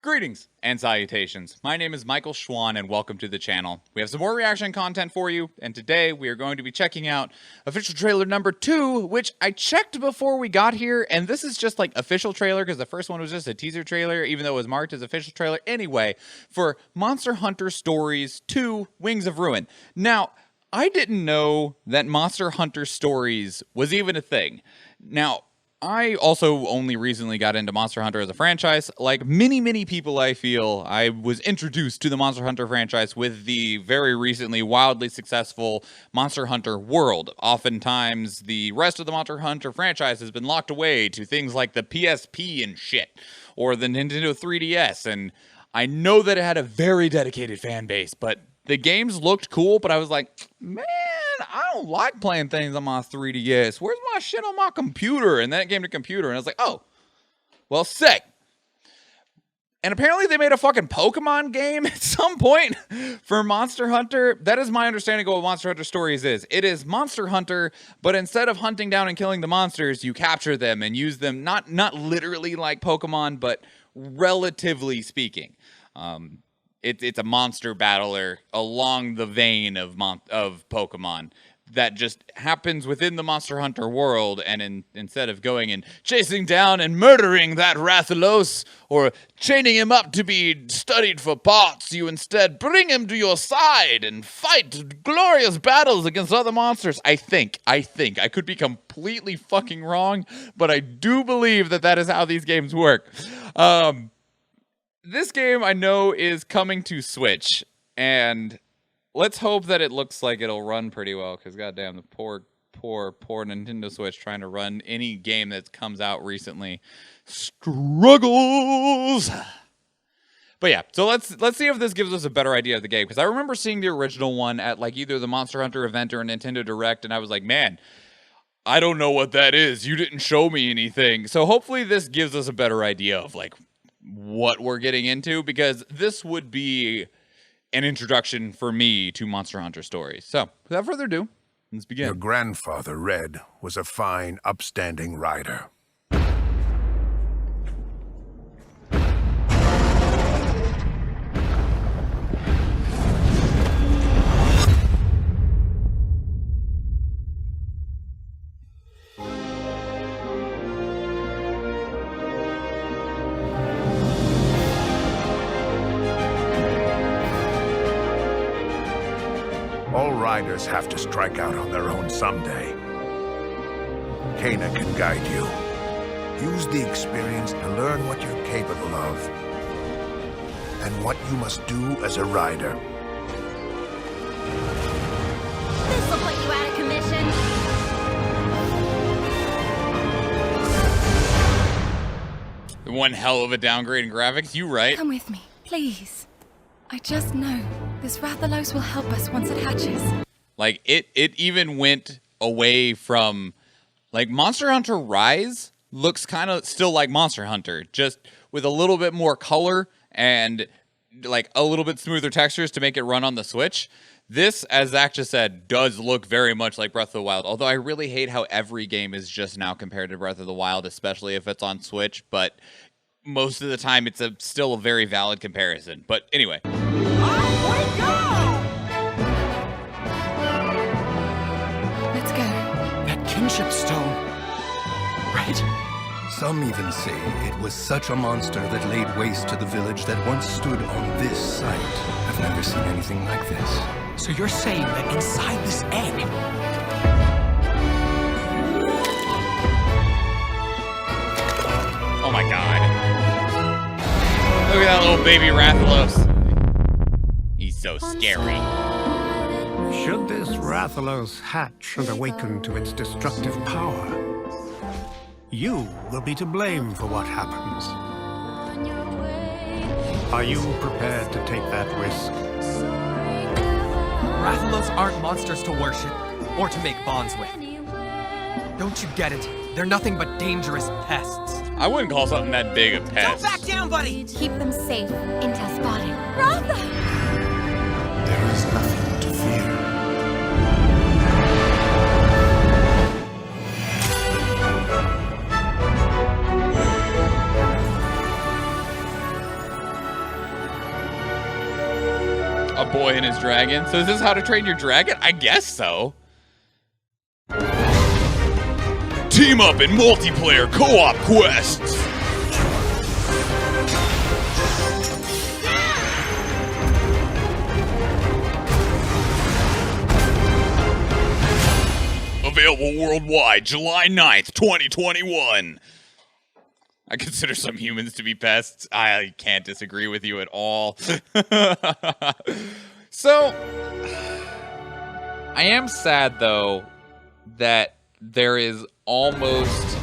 Greetings and salutations. My name is Michael Schwahn and welcome to the channel. We have some more reaction content for you, and today we are going to be checking out official trailer number 2, which I checked before we got here, and this is just like official trailer because the first one was just a teaser trailer, even though it was marked as official trailer. Anyway, for Monster Hunter Stories 2: Wings of Ruin. Now, I didn't know that Monster Hunter Stories was even a thing. Now, I also only recently got into Monster Hunter as a franchise. Like many people, I feel, I was introduced to the Monster Hunter franchise with the very recently wildly successful Monster Hunter World. Oftentimes, the rest of the Monster Hunter franchise has been locked away to things like the PSP and shit, or the Nintendo 3DS, and I know that it had a very dedicated fan base, but the games looked cool, but I was like, man, I don't like playing things on my 3DS. Where's my shit on my computer? And then it came to computer, and I was like, oh, well, sick. And apparently they made a fucking Pokemon game at some point for Monster Hunter. That is my understanding of what Monster Hunter Stories is. It is Monster Hunter, but instead of hunting down and killing the monsters, you capture them and use them, not literally like Pokemon, but relatively speaking. It's a monster battler along the vein of Pokemon that just happens within the Monster Hunter world, and instead of going and chasing down and murdering that Rathalos or chaining him up to be studied for parts, you instead bring him to your side and fight glorious battles against other monsters. I think. I could be completely fucking wrong, but I do believe that is how these games work. This game, I know, is coming to Switch, and let's hope that it looks like it'll run pretty well, because goddamn, the poor Nintendo Switch trying to run any game that comes out recently struggles. But yeah, so let's see if this gives us a better idea of the game, because I remember seeing the original one at like either the Monster Hunter event or a Nintendo Direct, and I was like, man, I don't know what that is. You didn't show me anything. So hopefully this gives us a better idea of like what we're getting into, because this would be an introduction for me to Monster Hunter Stories. So, without further ado, let's begin. Your grandfather, Red, was a fine, upstanding rider. All riders have to strike out on their own someday. Kana can guide you. Use the experience to learn what you're capable of and what you must do as a rider. This'll put you out of commission. One hell of a downgrade in graphics, you right. Come with me, please. I just know this Rathalos will help us once it hatches. Like, it even went away from, like, Monster Hunter Rise looks kind of still like Monster Hunter, just with a little bit more color and, like, a little bit smoother textures to make it run on the Switch. This, as Zach just said, does look very much like Breath of the Wild, although I really hate how every game is just now compared to Breath of the Wild, especially if it's on Switch, but most of the time it's still a very valid comparison. But anyway. Let's go. That kinship stone. Right? Some even say it was such a monster that laid waste to the village that once stood on this site. I've never seen anything like this. So you're saying that inside this egg... Oh my god. Look at that little baby Rathalos. He's so scary. Should this Rathalos hatch and awaken to its destructive power, you will be to blame for what happens. Are you prepared to take that risk? Rathalos aren't monsters to worship or to make bonds with. Don't you get it? They're nothing but dangerous pests. I wouldn't call something that big a pest. Don't back down, buddy! Keep them safe until spotted. Ratha! There is nothing to fear. A boy and his dragon. So is this how to train your dragon? I guess so. Team up in multiplayer co-op quests. Available worldwide July 9th, 2021. I consider some humans to be pests. I can't disagree with you at all. So, I am sad, though, that there is almost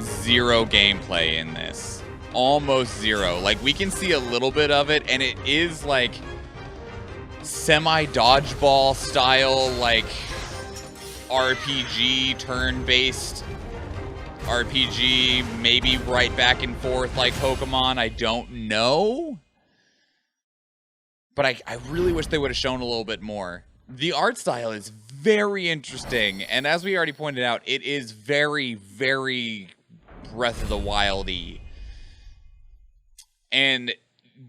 zero gameplay in this. Almost zero. Like, we can see a little bit of it, and it is, like, semi-dodgeball style, like, RPG, turn-based RPG, maybe right back and forth like Pokemon. I don't know. But I really wish they would have shown a little bit more. The art style is very interesting, and as we already pointed out, it is very, very Breath of the Wild-y. And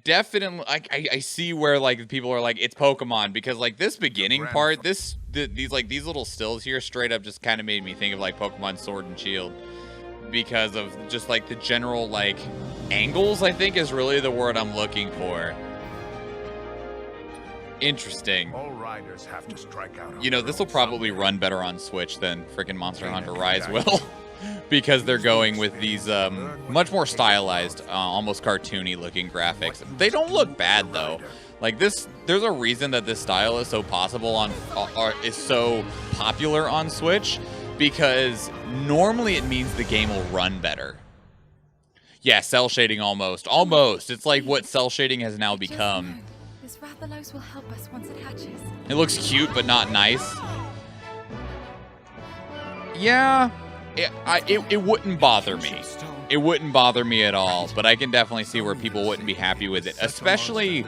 definitely, I see where like people are like, it's Pokemon, because like this beginning part, these little stills here straight up just kind of made me think of like Pokemon Sword and Shield, because of just like the general like angles, I think is really the word I'm looking for. Interesting. All riders have to strike out. You know, this will probably run better on Switch than freaking Monster Hunter Rise will. Because they're going with these much more stylized, almost cartoony looking graphics. They don't look bad though. Like this, there's a reason that this style is so is so popular on Switch, because normally it means the game will run better. Yeah, cell shading almost. It's like what cell shading has now become. This Rathalos will help us once it hatches. It looks cute, but not nice. Yeah. It wouldn't bother me. It wouldn't bother me at all, but I can definitely see where people wouldn't be happy with it, especially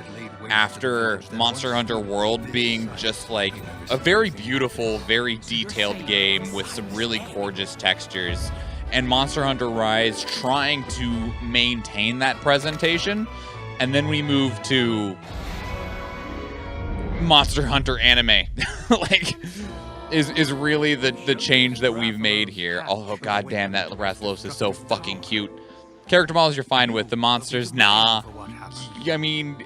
after Monster Hunter World being just like a very beautiful, very detailed game with some really gorgeous textures, and Monster Hunter Rise trying to maintain that presentation, and then we move to Monster Hunter anime. Like, is really the change that we've made here. Oh, goddamn, that Rathalos is so fucking cute. Character models you're fine with. The monsters, nah. I mean,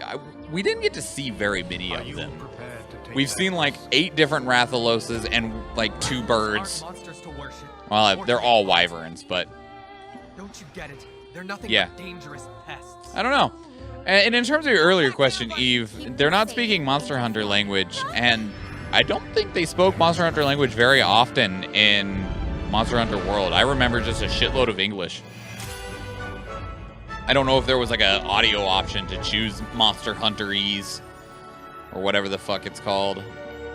we didn't get to see very many of them. We've seen like 8 different Rathaloses and like 2 birds. Well, they're all wyverns, but Don't you get it? They're nothing but dangerous pests. I don't know. And in terms of your earlier question, Eve, they're not speaking Monster Hunter language, and I don't think they spoke Monster Hunter language very often in Monster Hunter World. I remember just a shitload of English. I don't know if there was like an audio option to choose Monster Hunterese or whatever the fuck it's called,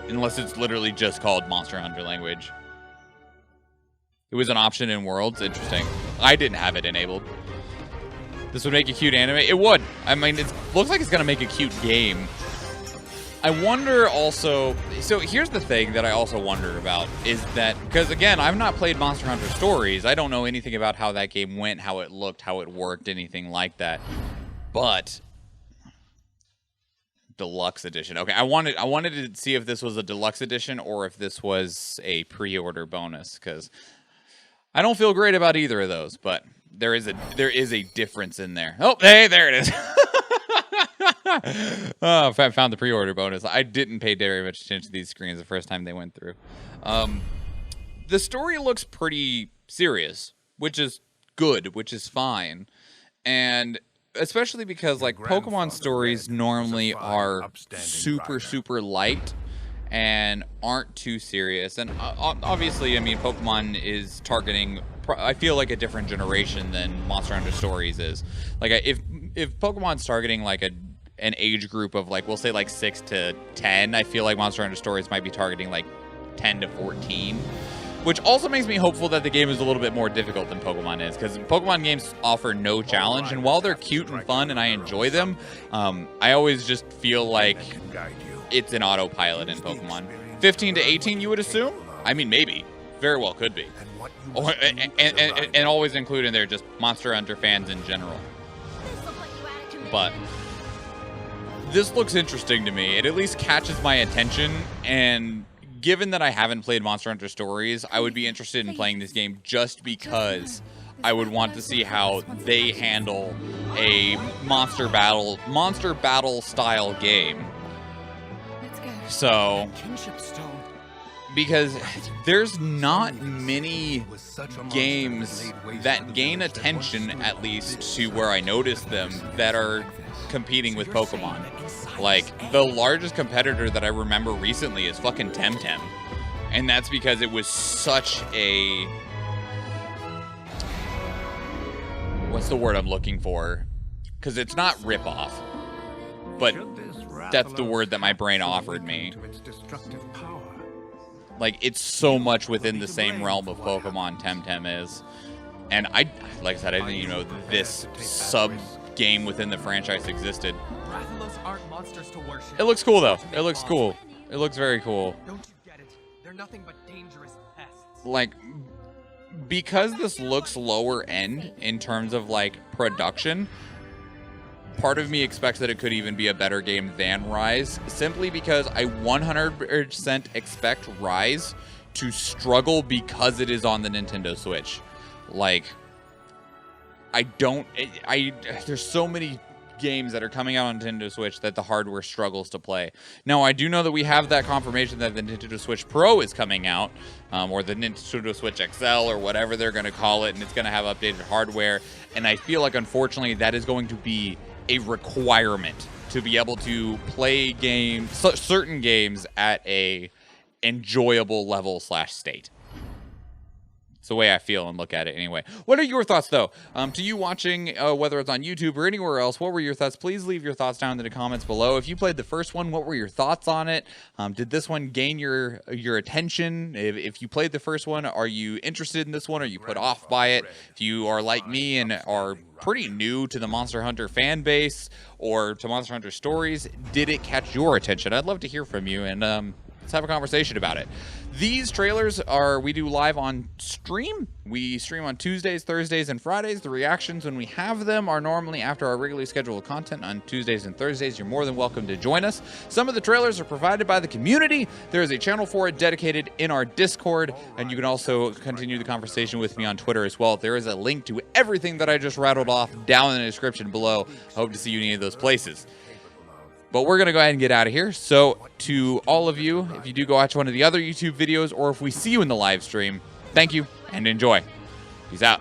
unless it's literally just called Monster Hunter language. It was an option in Worlds. Interesting. I didn't have it enabled. This would make a cute anime. It would. I mean, it looks like it's going to make a cute game. I wonder also... So here's the thing that I also wonder about, is that... Because, again, I've not played Monster Hunter Stories. I don't know anything about how that game went, how it looked, how it worked, anything like that. But... Deluxe Edition. Okay, I wanted to see if this was a Deluxe Edition or if this was a pre-order bonus, because I don't feel great about either of those, but... There is a difference in there. Oh, hey, there it is. Oh, I found the pre-order bonus. I didn't pay very much attention to these screens the first time they went through. The story looks pretty serious, which is good, which is fine. And especially because, like, Pokemon stories normally are super, super light and aren't too serious. And obviously, I mean, Pokemon is targeting... I feel like a different generation than Monster Hunter Stories is. Like, if Pokemon's targeting like an age group of like, we'll say like 6 to 10, I feel like Monster Hunter Stories might be targeting like 10 to 14, which also makes me hopeful that the game is a little bit more difficult than Pokemon is, because Pokemon games offer no challenge, and while they're cute and fun and I enjoy them, I always just feel like it's an autopilot in Pokemon. 15 to 18, you would assume? I mean, maybe. Very well could be. Oh, and always include in there just Monster Hunter fans in general. But This looks interesting to me. It at least catches my attention, and given that I haven't played Monster Hunter Stories, I would be interested in playing this game just because I would want to see how they handle a monster battle style game. Let's go. So, Kinship stone. because there's not many games that gain attention, at least to where I notice them, that are competing with Pokemon. Like, the largest competitor that I remember recently is fucking Temtem. And that's because it was such a... What's the word I'm looking for? Because it's not ripoff. But that's the word that my brain offered me. Like, it's so much within the same realm of Pokemon Temtem is. And like I said, I didn't even know this sub-game within the franchise existed. Rathalos aren't monsters to worship. It looks cool, though. It looks cool. It looks very cool. Don't you get it? They're nothing but dangerous pests. Like, because this looks lower end in terms of, like, production, part of me expects that it could even be a better game than Rise, simply because I 100% expect Rise to struggle because it is on the Nintendo Switch. Like, there's so many games that are coming out on Nintendo Switch that the hardware struggles to play. Now, I do know that we have that confirmation that the Nintendo Switch Pro is coming out, or the Nintendo Switch XL, or whatever they're going to call it, and it's going to have updated hardware. And I feel like, unfortunately, that is going to be a requirement to be able to play games, certain games, at a enjoyable level / state. It's the way I feel and look at it anyway. What are your thoughts, though? To you watching, whether it's on YouTube or anywhere else, what were your thoughts? Please leave your thoughts down in the comments below. If you played the first one, what were your thoughts on it? Did this one gain your attention? If you played the first one, are you interested in this one? Are you put off by it? If you are like me and are pretty new to the Monster Hunter fan base or to Monster Hunter Stories, did it catch your attention? I'd love to hear from you, and let's have a conversation about it. These trailers we do live on stream. We stream on Tuesdays, Thursdays, and Fridays. The reactions, when we have them, are normally after our regularly scheduled content on Tuesdays and Thursdays. You're more than welcome to join us. Some of the trailers are provided by the community. There is a channel for it dedicated in our Discord, and you can also continue the conversation with me on Twitter as well. There is a link to everything that I just rattled off down in the description below. I hope to see you in any of those places. But we're going to go ahead and get out of here. So to all of you, if you do go watch one of the other YouTube videos, or if we see you in the live stream, thank you and enjoy. Peace out.